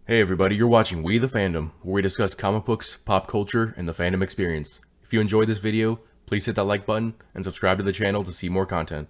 Hey everybody, you're watching We the Fandom, where we discuss comic books, pop culture, and the fandom experience. If you enjoyed this video, please hit that like button and subscribe to the channel to see more content.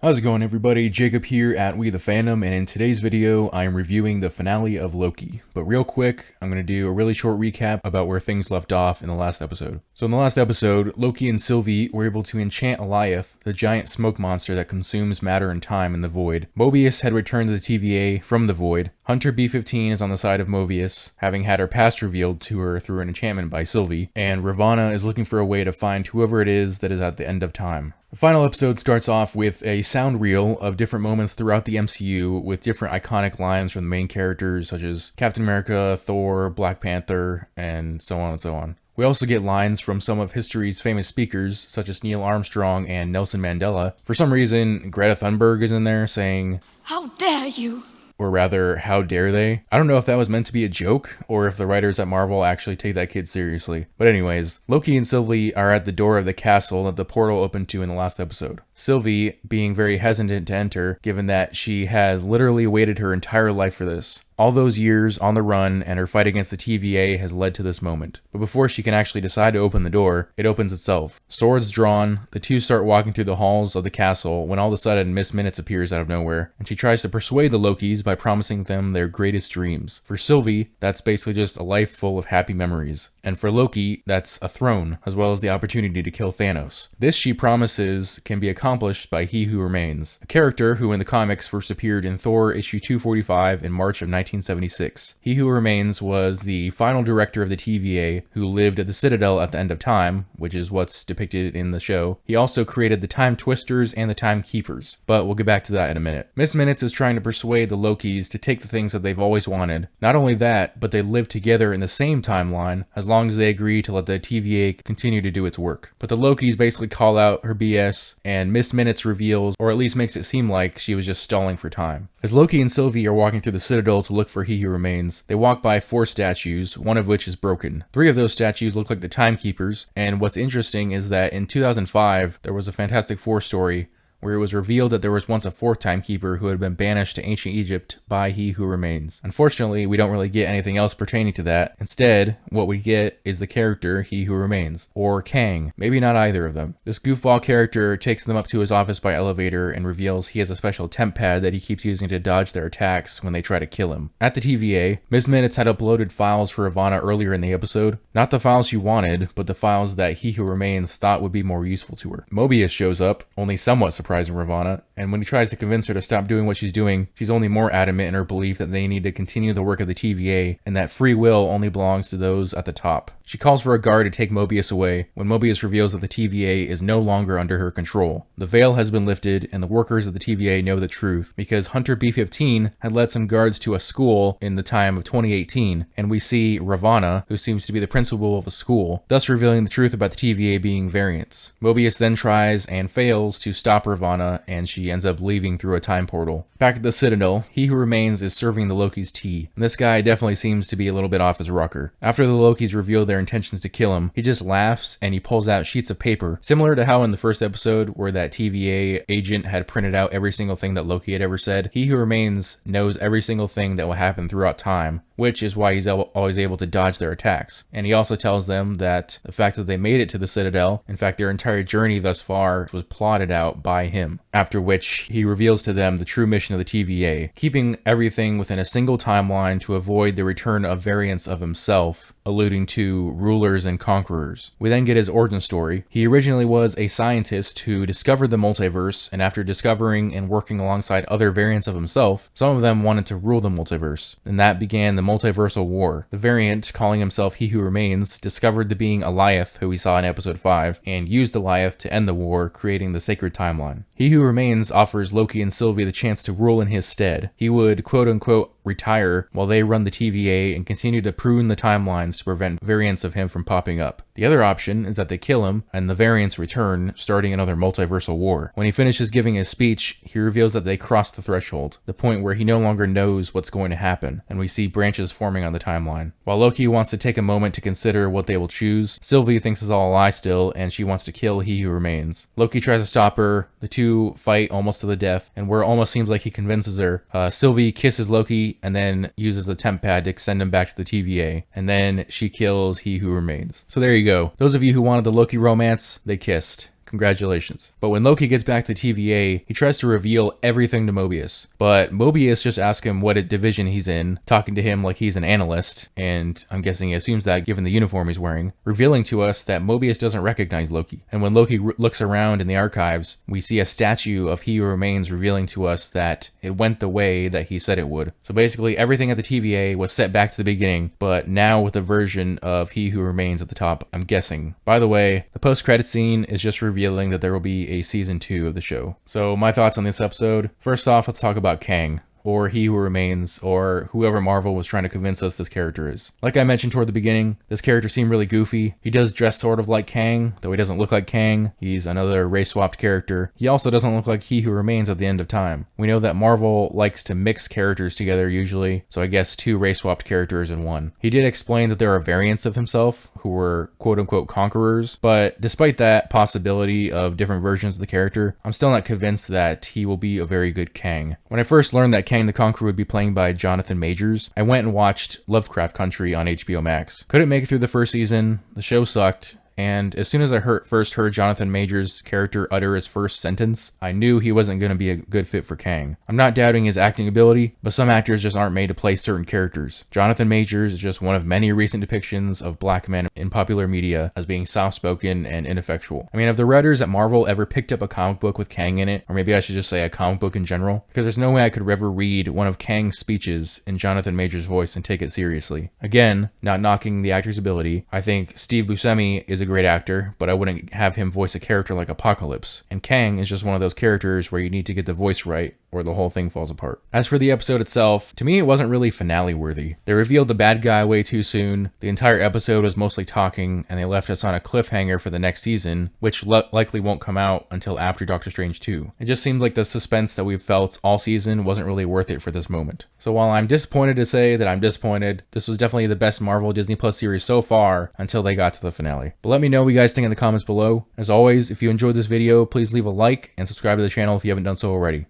How's it going everybody? Jacob here at We the Fandom, and in today's video I am reviewing the finale of Loki. But real quick, I'm going to do a really short recap about where things left off in the last episode. So in the last episode, Loki and Sylvie were able to enchant Alioth, the giant smoke monster that consumes matter and time in the void. Mobius had returned to the TVA from the void. Hunter B-15 is on the side of Mobius, having had her past revealed to her through an enchantment by Sylvie, and Ravonna is looking for a way to find whoever it is that is at the end of time. The final episode starts off with a sound reel of different moments throughout the MCU with different iconic lines from the main characters such as Captain America, Thor, Black Panther, and so on and so on. We also get lines from some of history's famous speakers such as Neil Armstrong and Nelson Mandela. For some reason, Greta Thunberg is in there saying, "How dare you?" Or rather, how dare they? I don't know if that was meant to be a joke, or if the writers at Marvel actually take that kid seriously. But anyways, Loki and Sylvie are at the door of the castle that the portal opened to in the last episode. Sylvie being very hesitant to enter, given that she has literally waited her entire life for this. All those years on the run and her fight against the TVA has led to this moment. But before she can actually decide to open the door, it opens itself. Swords drawn, the two start walking through the halls of the castle when all of a sudden Miss Minutes appears out of nowhere, and she tries to persuade the Lokis by promising them their greatest dreams. For Sylvie, that's basically just a life full of happy memories. And for Loki, that's a throne, as well as the opportunity to kill Thanos. This, she promises, can be accomplished by He Who Remains, a character who in the comics first appeared in Thor issue 245 in March of 1976. He Who Remains was the final director of the TVA who lived at the Citadel at the end of time, which is what's depicted in the show. He also created the Time Twisters and the Time Keepers, but we'll get back to that in a minute. Miss Minutes is trying to persuade the Lokis to take the things that they've always wanted. Not only that, but they live together in the same timeline as long as they agree to let the TVA continue to do its work. But the Lokis basically call out her BS, and Miss Minutes reveals, or at least makes it seem like, she was just stalling for time. As Loki and Sylvie are walking through the Citadel to look for He Who Remains, they walk by 4 statues, one of which is broken. 3 of those statues look like the Timekeepers, and what's interesting is that in 2005, there was a Fantastic Four story where it was revealed that there was once a 4th timekeeper who had been banished to ancient Egypt by He Who Remains. Unfortunately, we don't really get anything else pertaining to that. Instead, what we get is the character He Who Remains, or Kang. Maybe not either of them. This goofball character takes them up to his office by elevator and reveals he has a special temp pad that he keeps using to dodge their attacks when they try to kill him. At the TVA, Miss Minutes had uploaded files for Ravonna earlier in the episode. Not the files she wanted, but the files that He Who Remains thought would be more useful to her. Mobius shows up, only somewhat surprising Ravonna, and when he tries to convince her to stop doing what she's doing, she's only more adamant in her belief that they need to continue the work of the TVA and that free will only belongs to those at the top. She calls for a guard to take Mobius away when Mobius reveals that the TVA is no longer under her control. The veil has been lifted and the workers of the TVA know the truth because Hunter B-15 had led some guards to a school in the time of 2018, and we see Ravonna, who seems to be the principal of a school, thus revealing the truth about the TVA being variants. Mobius then tries and fails to stop Ravonna, and she ends up leaving through a time portal. Back at the Citadel, He Who Remains is serving the Lokis tea, and this guy definitely seems to be a little bit off his rocker. After the Lokis reveal their intentions to kill him, he just laughs and he pulls out sheets of paper, similar to how in the first episode where that TVA agent had printed out every single thing that Loki had ever said. He Who Remains knows every single thing that will happen throughout time, which is why he's always able to dodge their attacks. And he also tells them that the fact that they made it to the Citadel, in fact their entire journey thus far, was plotted out by him. After which he reveals to them the true mission of the TVA, keeping everything within a single timeline to avoid the return of variants of himself, alluding to rulers and conquerors. We then get his origin story. He originally was a scientist who discovered the multiverse, and after discovering and working alongside other variants of himself, some of them wanted to rule the multiverse, and that began the multiversal war. The variant, calling himself He Who Remains, discovered the being Alioth, who we saw in episode 5, and used Alioth to end the war, creating the sacred timeline. He Who Remains offers Loki and Sylvie the chance to rule in his stead. He would quote-unquote retire while they run the TVA and continue to prune the timelines to prevent variants of him from popping up. The other option is that they kill him and the variants return, starting another multiversal war. When he finishes giving his speech, he reveals that they crossed the threshold, the point where he no longer knows what's going to happen, and we see branches forming on the timeline. While Loki wants to take a moment to consider what they will choose, Sylvie thinks it's all a lie still, and she wants to kill He Who Remains. Loki tries to stop her, the two fight almost to the death, and where it almost seems like he convinces her, Sylvie kisses Loki Loki and then uses the temp pad to send him back to the TVA. And then she kills He Who Remains. So there you go. Those of you who wanted the Loki romance, they kissed. Congratulations. But when Loki gets back to TVA, he tries to reveal everything to Mobius. But Mobius just asks him what division he's in, talking to him like he's an analyst, and I'm guessing he assumes that given the uniform he's wearing, revealing to us that Mobius doesn't recognize Loki. And when Loki looks around in the archives, we see a statue of He Who Remains revealing to us that it went the way that he said it would. So basically everything at the TVA was set back to the beginning, but now with a version of He Who Remains at the top, I'm guessing. By the way, the post-credit scene is just revealing that there will be a season 2 of the show. So my thoughts on this episode. First off, let's talk about Kang, or He Who Remains, or whoever Marvel was trying to convince us this character is. Like I mentioned toward the beginning, this character seemed really goofy. He does dress sort of like Kang, though he doesn't look like Kang. He's another race-swapped character. He also doesn't look like He Who Remains at the end of time. We know that Marvel likes to mix characters together usually, so I guess 2 race-swapped characters in one. He did explain that there are variants of himself who were quote-unquote conquerors, but despite that possibility of different versions of the character, I'm still not convinced that he will be a very good Kang. When I first learned that Kang the Conqueror would be played by Jonathan Majors, I went and watched Lovecraft Country on HBO Max. Couldn't make it through the first season, the show sucked, and as soon as I first heard Jonathan Majors' character utter his first sentence, I knew he wasn't going to be a good fit for Kang. I'm not doubting his acting ability, but some actors just aren't made to play certain characters. Jonathan Majors is just one of many recent depictions of black men in popular media as being soft-spoken and ineffectual. I mean, have the writers at Marvel ever picked up a comic book with Kang in it? Or maybe I should just say a comic book in general? Because there's no way I could ever read one of Kang's speeches in Jonathan Majors' voice and take it seriously. Again, not knocking the actor's ability. I think Steve Buscemi is a great actor, but I wouldn't have him voice a character like Apocalypse. And Kang is just one of those characters where you need to get the voice right or the whole thing falls apart. As for the episode itself, to me it wasn't really finale worthy. They revealed the bad guy way too soon, the entire episode was mostly talking, and they left us on a cliffhanger for the next season, which likely won't come out until after Doctor Strange 2. It just seemed like the suspense that we've felt all season wasn't really worth it for this moment. So while I'm disappointed to say that I'm disappointed, this was definitely the best Marvel Disney Plus series so far until they got to the finale. But let me know what you guys think in the comments below. As always, if you enjoyed this video, please leave a like and subscribe to the channel if you haven't done so already.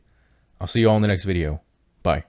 I'll see you all in the next video. Bye.